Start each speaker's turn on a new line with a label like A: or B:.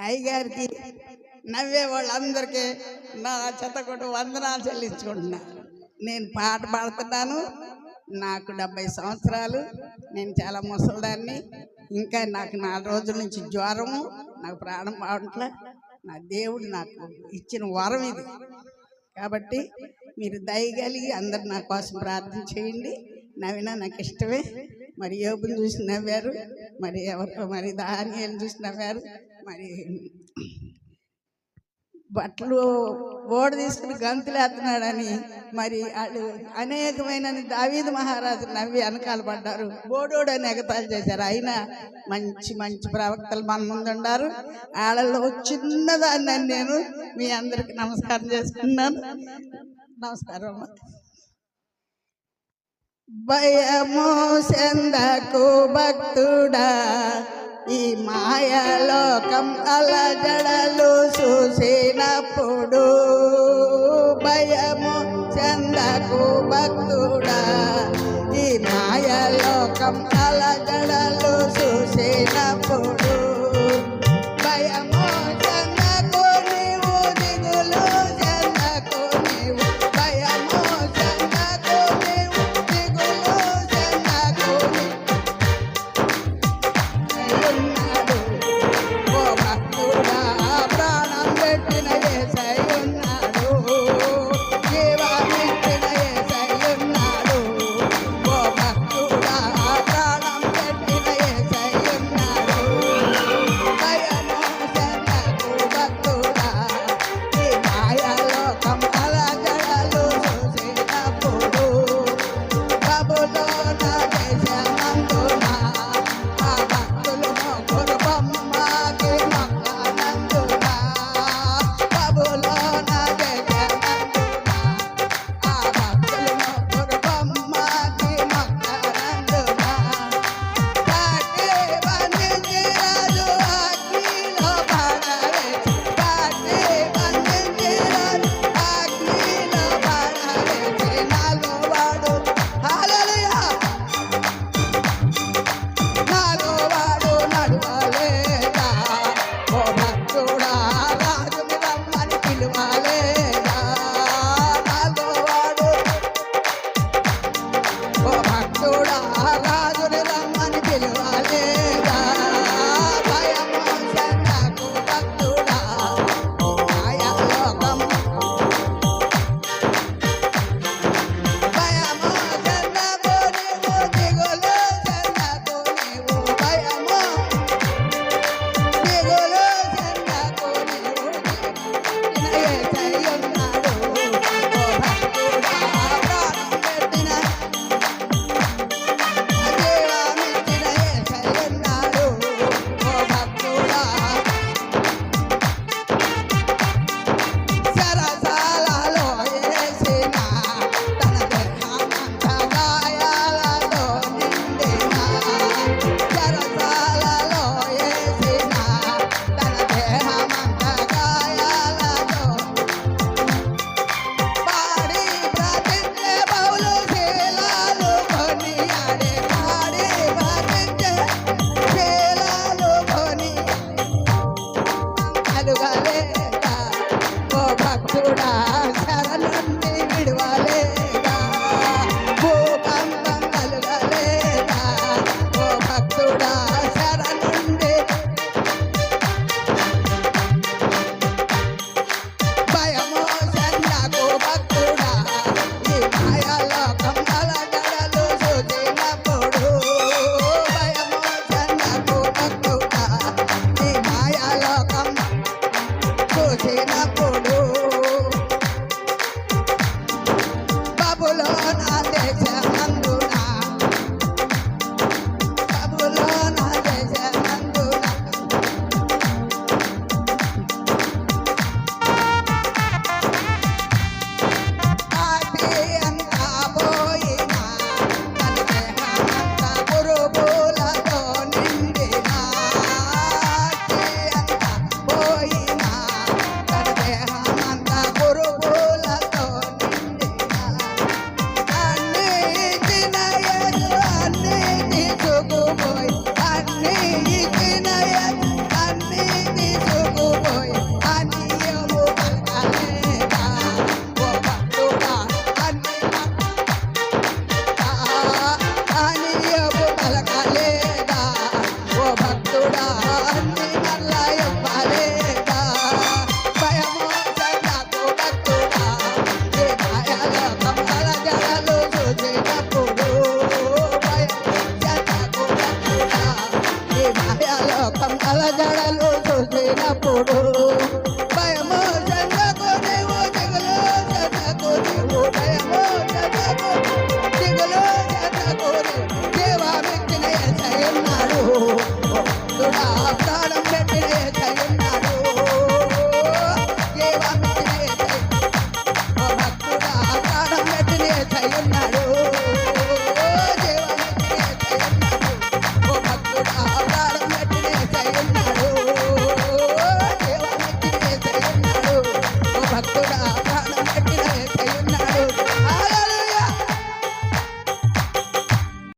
A: అయ్యగారికి నవ్వే వాళ్ళందరికీ నా చెత్తకొట్టు వందనాలు చెల్లించుకుంటున్నా. నేను పాట పాడుతున్నాను. నాకు 70 సంవత్సరాలు. నేను చాలా ముసలిదాన్ని. ఇంకా నాకు 4 రోజుల నుంచి జ్వరము, నాకు ప్రాణం బాగుంట్ల. నా దేవుడు నాకు ఇచ్చిన వరం ఇది. కాబట్టి మీరు దయగలిగి అందరు నా కోసం ప్రార్థన చేయండి. నవ్వినా నాకు ఇష్టమే. మరి యోబుని చూసి నవ్వారు, మరి ఎవరు మరి దానియేలుని చూసి నవ్వారు, మరి బట్టలు ఓడ తీసుకుని గంతులేస్తున్నాడని మరి వాళ్ళు అనేకమైన దావీదు మహారాజు నవ్వి వెనకాల పడ్డారు. బోడోడు అని ఎగతాలు చేశారు. అయినా మంచి మంచి ప్రవక్తలు మన ముందు ఉన్నారు. వాళ్ళలో చిన్నదాన్ని నేను మీ అందరికి నమస్కారం చేసుకున్నాను. నమస్కారం. భయము చెందకు భక్తుడా, ఈ మాయలోకం అలజడలు చూసినప్పుడు. భయము చెందకు భక్తుడా, ఈ మాయలోకం అలజడలు చూసినప్పుడు. భయము చెందకు నీవు, దిగులు చెందకు నీవు. భయము చెందకు నీవు, దిగులు చెందకు ఉన్నాడు. ఓ భక్తుడా, ప్రాణం పెట్టిన యేసయ్య ఉన్నాడు. జీవమిచ్చిన యేసయ్య ఉన్నాడు. ఓ భక్తుడా, ప్రాణం పెట్టిన తప్పుడు